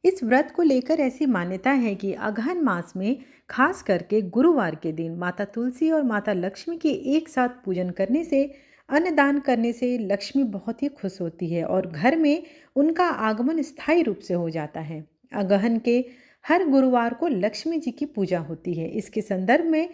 इस व्रत को लेकर ऐसी मान्यता है कि अगहन मास में खास करके गुरुवार के दिन माता तुलसी और माता लक्ष्मी की एक साथ पूजन करने से, अन्नदान करने से लक्ष्मी बहुत ही खुश होती है और घर में उनका आगमन स्थायी रूप से हो जाता है। अगहन के हर गुरुवार को लक्ष्मी जी की पूजा होती है। इसके संदर्भ में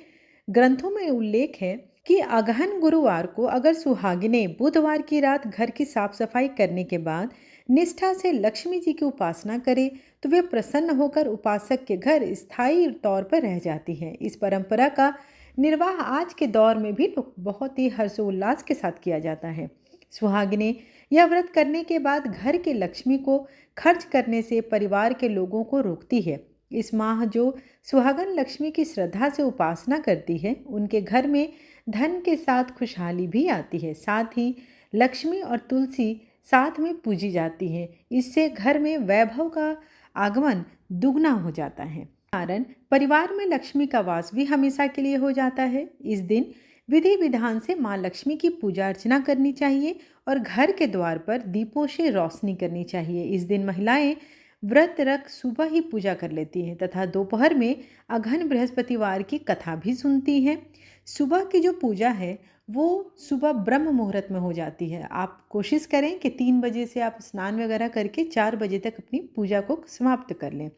ग्रंथों में उल्लेख है कि अगहन गुरुवार को अगर सुहागिनें बुधवार की रात घर की साफ सफाई करने के बाद निष्ठा से लक्ष्मी जी की उपासना करें तो वे प्रसन्न होकर उपासक के घर स्थायी तौर पर रह जाती हैं। इस परंपरा का निर्वाह आज के दौर में भी बहुत ही हर्षोल्लास के साथ किया जाता है। सुहागिनें यह व्रत करने के बाद घर के लक्ष्मी को खर्च करने से परिवार के लोगों को रोकती है। इस माह जो सुहागन लक्ष्मी की श्रद्धा से उपासना करती है उनके घर में धन के साथ खुशहाली भी आती है। साथ ही लक्ष्मी और तुलसी साथ में पूजी जाती है। इससे घर में वैभव का आगमन दुगना हो जाता है। कारण परिवार में लक्ष्मी का वास भी हमेशा के लिए हो जाता है। इस दिन विधि विधान से माँ लक्ष्मी की पूजा अर्चना करनी चाहिए और घर के द्वार पर दीपों से रोशनी करनी चाहिए। इस दिन महिलाएं व्रत रख सुबह ही पूजा कर लेती हैं तथा दोपहर में अघन बृहस्पतिवार की कथा भी सुनती हैं। सुबह की जो पूजा है वो सुबह ब्रह्म मुहूर्त में हो जाती है। आप कोशिश करें कि 3 बजे से आप स्नान वगैरह करके 4 बजे तक अपनी पूजा को समाप्त कर लें।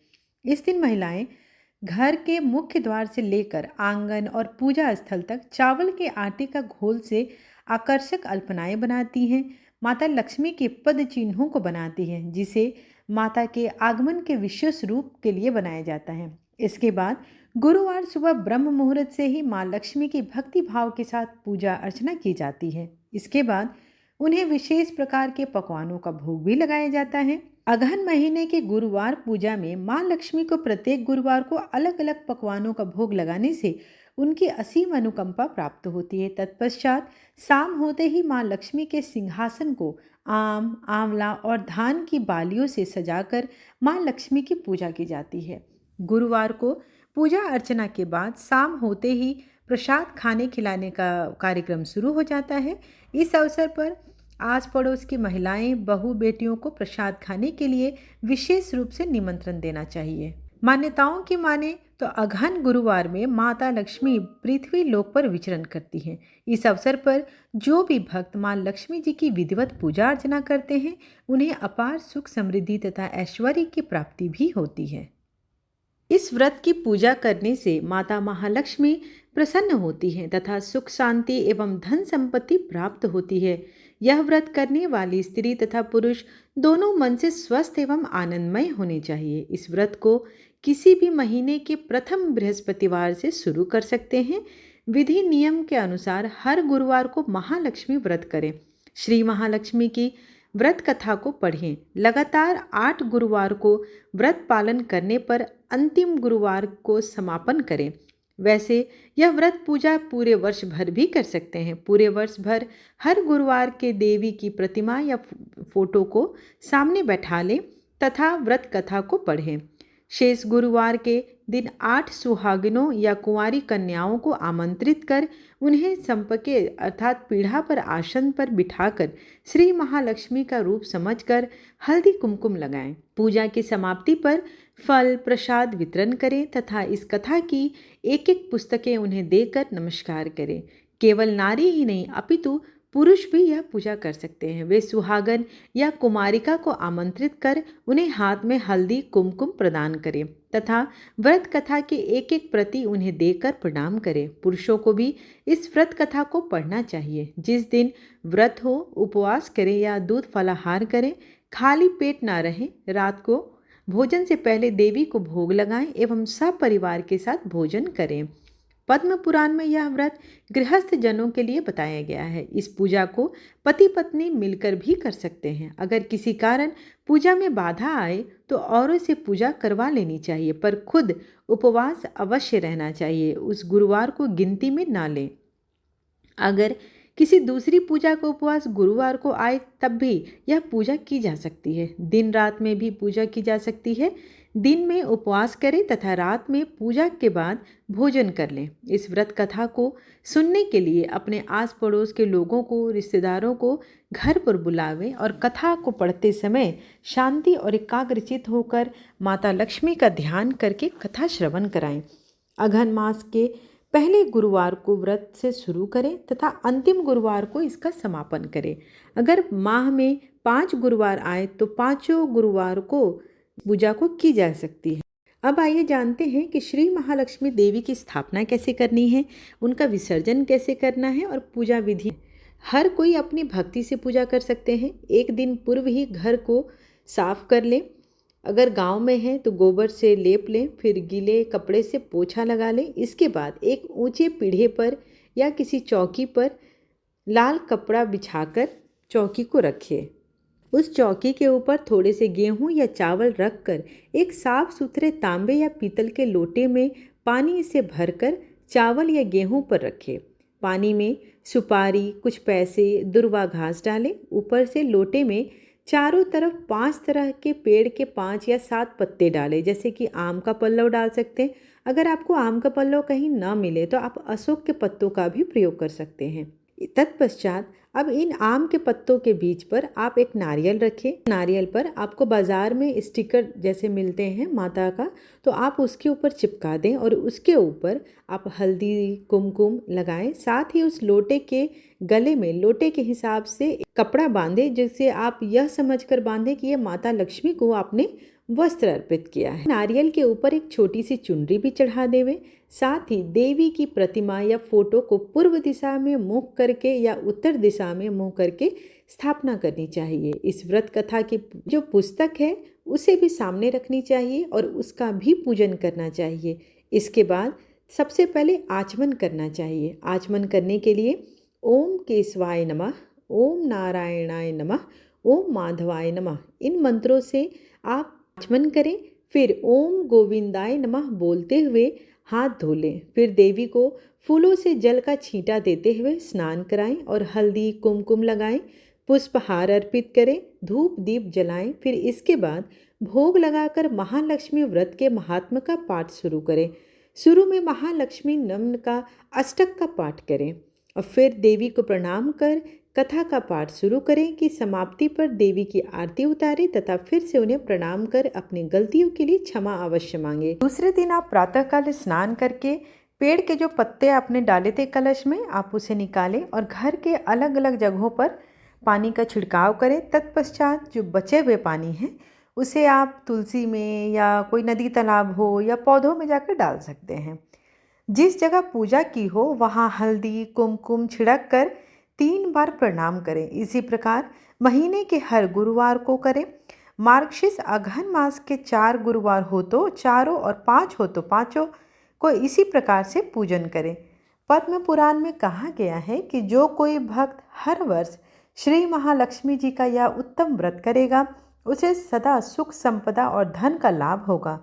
इस दिन महिलाएं घर के मुख्य द्वार से लेकर आंगन और पूजा स्थल तक चावल के आटे का घोल से आकर्षक अल्पनाएं बनाती हैं। माता लक्ष्मी के पद चिन्हों को बनाती हैं जिसे माता के आगमन के विशेष रूप के लिए बनाया जाता है। इसके बाद गुरुवार सुबह ब्रह्म मुहूर्त से ही माँ लक्ष्मी की भक्ति भाव के साथ पूजा अर्चना की जाती है। इसके बाद उन्हें विशेष प्रकार के पकवानों का भोग भी लगाया जाता है। अगहन महीने के गुरुवार पूजा में माँ लक्ष्मी को प्रत्येक गुरुवार को अलग अलग पकवानों का भोग लगाने से उनकी असीम अनुकंपा प्राप्त होती है। तत्पश्चात शाम होते ही माँ लक्ष्मी के सिंहासन को आम, आंवला और धान की बालियों से सजाकर माँ लक्ष्मी की पूजा की जाती है। गुरुवार को पूजा अर्चना के बाद शाम होते ही प्रसाद खाने खिलाने का कार्यक्रम शुरू हो जाता है। इस अवसर पर आस पड़ोस की महिलाएं बहू बेटियों को प्रसाद खाने के लिए विशेष रूप से निमंत्रण देना चाहिए। मान्यताओं की माने तो अगहन गुरुवार में माता लक्ष्मी पृथ्वी लोक पर विचरण करती हैं। इस अवसर पर जो भी भक्त मां लक्ष्मी जी की विधिवत पूजा अर्चना करते हैं उन्हें अपार सुख समृद्धि तथा ऐश्वर्य की प्राप्ति भी होती है। इस व्रत की पूजा करने से माता महालक्ष्मी प्रसन्न होती हैं तथा सुख शांति एवं धन संपत्ति प्राप्त होती है। यह व्रत करने वाली स्त्री तथा पुरुष दोनों मन से स्वस्थ एवं आनंदमय होने चाहिए। इस व्रत को किसी भी महीने के प्रथम बृहस्पतिवार से शुरू कर सकते हैं। विधि नियम के अनुसार हर गुरुवार को महालक्ष्मी व्रत करें। श्री महालक्ष्मी की व्रत कथा को पढ़ें। लगातार 8 गुरुवार को व्रत पालन करने पर अंतिम गुरुवार को समापन करें। वैसे यह व्रत पूजा पूरे वर्ष भर भी कर सकते हैं। पूरे वर्ष भर हर गुरुवार के देवी की प्रतिमा या फोटो को सामने बैठा लें तथा व्रत कथा को पढ़ें। शेष गुरुवार के दिन 8 सुहागिनों या कुंवारी कन्याओं को आमंत्रित कर उन्हें संपके अर्थात पीढ़ा पर आसन पर बिठाकर श्री महालक्ष्मी का रूप समझकर हल्दी कुमकुम लगाएं। पूजा की समाप्ति पर फल प्रसाद वितरण करें तथा इस कथा की एक एक पुस्तकें उन्हें देकर नमस्कार करें। केवल नारी ही नहीं अपितु पुरुष भी यह पूजा कर सकते हैं। वे सुहागन या कुमारिका को आमंत्रित कर उन्हें हाथ में हल्दी कुमकुम प्रदान करें तथा व्रत कथा की एक एक प्रति उन्हें देकर प्रणाम करें। पुरुषों को भी इस व्रत कथा को पढ़ना चाहिए। जिस दिन व्रत हो उपवास करें या दूध फलाहार करें, खाली पेट ना रहें। रात को भोजन से पहले देवी को भोग लगाएं एवं सपरिवार के साथ भोजन करें। पद्म पुराण में यह व्रत गृहस्थ जनों के लिए बताया गया है। इस पूजा को पति पत्नी मिलकर भी कर सकते हैं। अगर किसी कारण पूजा में बाधा आए तो औरों से पूजा करवा लेनी चाहिए, पर खुद उपवास अवश्य रहना चाहिए। उस गुरुवार को गिनती में ना लें। अगर किसी दूसरी पूजा का उपवास गुरुवार को आए तब भी यह पूजा की जा सकती है। दिन रात में भी पूजा की जा सकती है। दिन में उपवास करें तथा रात में पूजा के बाद भोजन कर लें। इस व्रत कथा को सुनने के लिए अपने आस पड़ोस के लोगों को, रिश्तेदारों को घर पर बुलावें और कथा को पढ़ते समय शांति और एकाग्रचित होकर माता लक्ष्मी का ध्यान करके कथा श्रवण कराएं। अघन मास के पहले गुरुवार को व्रत से शुरू करें तथा अंतिम गुरुवार को इसका समापन करें। अगर माह में 5 गुरुवार आए तो 5 गुरुवार को पूजा को की जा सकती है। अब आइए जानते हैं कि श्री महालक्ष्मी देवी की स्थापना कैसे करनी है, उनका विसर्जन कैसे करना है और पूजा विधि। हर कोई अपनी भक्ति से पूजा कर सकते हैं। एक दिन पूर्व ही घर को साफ कर लें। अगर गांव में है तो गोबर से लेप लें, फिर गीले कपड़े से पोछा लगा लें। इसके बाद एक ऊंचे पीढ़े पर या किसी चौकी पर लाल कपड़ा बिछाकर चौकी को रखें। उस चौकी के ऊपर थोड़े से गेहूं या चावल रखकर एक साफ सुथरे तांबे या पीतल के लोटे में पानी से भरकर चावल या गेहूं पर रखें। पानी में सुपारी, कुछ पैसे, दुर्वा घास डालें। ऊपर से लोटे में चारों तरफ 5 तरह के पेड़ के 5 या 7 पत्ते डालें, जैसे कि आम का पल्लव डाल सकते हैं। अगर आपको आम का पल्लव कहीं ना मिले तो आप अशोक के पत्तों का भी प्रयोग कर सकते हैं। तत्पश्चात अब इन आम के पत्तों के बीच पर आप एक नारियल रखें। नारियल पर आपको बाजार में स्टिकर जैसे मिलते हैं माता का, तो आप उसके ऊपर चिपका दें और उसके ऊपर आप हल्दी, कुमकुम लगाएं। साथ ही उस लोटे के गले में लोटे के हिसाब से कपड़ा बांधें, जिससे आप यह समझकर बांधें कि यह माता लक्ष्मी को आपने वस्त्र अर्पित किया है। नारियल के ऊपर एक छोटी सी चुनरी भी चढ़ा देवें। साथ ही देवी की प्रतिमा या फोटो को पूर्व दिशा में मुख करके या उत्तर दिशा में मुंह करके स्थापना करनी चाहिए। इस व्रत कथा की जो पुस्तक है उसे भी सामने रखनी चाहिए और उसका भी पूजन करना चाहिए। इसके बाद सबसे पहले आचमन करना चाहिए। आचमन करने के लिए ओम केशवाय नमः, ओम नारायणाय नमः, ओम माधवाय नमः, इन मंत्रों से आप आचमन करें। फिर ओम गोविंदाय नमः बोलते हुए हाथ धो लें। फिर देवी को फूलों से जल का छींटा देते हुए स्नान कराएं और हल्दी, कुमकुम लगाएं, पुष्पहार अर्पित करें, धूप दीप जलाएं। फिर इसके बाद भोग लगाकर महालक्ष्मी व्रत के महात्म्य का पाठ शुरू करें। शुरू में महालक्ष्मी नमन का अष्टक का पाठ करें और फिर देवी को प्रणाम कर कथा का पाठ शुरू करें कि समाप्ति पर देवी की आरती उतारें तथा फिर से उन्हें प्रणाम कर अपनी गलतियों के लिए क्षमा अवश्य मांगे। दूसरे दिन आप प्रातःकाल स्नान करके पेड़ के जो पत्ते आपने डाले थे कलश में, आप उसे निकालें और घर के अलग अलग जगहों पर पानी का छिड़काव करें। तत्पश्चात जो बचे हुए पानी है उसे आप तुलसी में या कोई नदी तालाब हो या पौधों में जाकर डाल सकते हैं। जिस जगह पूजा की हो वहाँ हल्दी, कुमकुम छिड़क कर 3 बार प्रणाम करें। इसी प्रकार महीने के हर गुरुवार को करें। मार्गशीर्ष अघन मास के 4 गुरुवार हो तो चारों और 5 हो तो पाँचों को इसी प्रकार से पूजन करें। पद्म पुराण में कहा गया है कि जो कोई भक्त हर वर्ष श्री महालक्ष्मी जी का यह उत्तम व्रत करेगा उसे सदा सुख, संपदा और धन का लाभ होगा।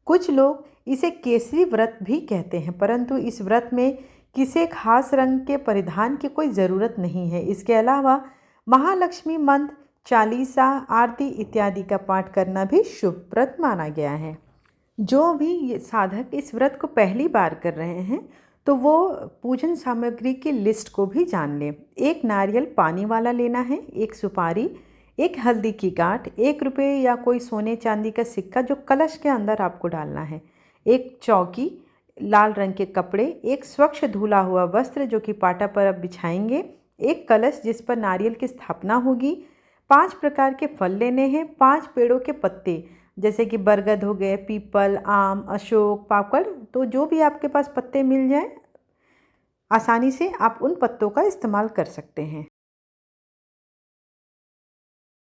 कुछ लोग इसे केसरी व्रत भी कहते हैं, परंतु इस व्रत में किसी खास रंग के परिधान की कोई ज़रूरत नहीं है। इसके अलावा महालक्ष्मी मंत्र, चालीसा, आरती इत्यादि का पाठ करना भी शुभप्रद माना गया है। जो भी साधक इस व्रत को पहली बार कर रहे हैं तो वो पूजन सामग्री की लिस्ट को भी जान लें। 1 नारियल पानी वाला लेना है, 1 सुपारी, 1 हल्दी की गांठ, 1 रुपये या कोई सोने चांदी का सिक्का जो कलश के अंदर आपको डालना है, 1 चौकी, लाल रंग के कपड़े, 1 स्वच्छ धुला हुआ वस्त्र जो कि पाटा पर आप बिछाएंगे, 1 कलश जिस पर नारियल की स्थापना होगी, 5 प्रकार के फल लेने हैं, 5 पेड़ों के पत्ते जैसे कि बरगद हो गए, पीपल, आम, अशोक, पाकड़, तो जो भी आपके पास पत्ते मिल जाए आसानी से आप उन पत्तों का इस्तेमाल कर सकते हैं।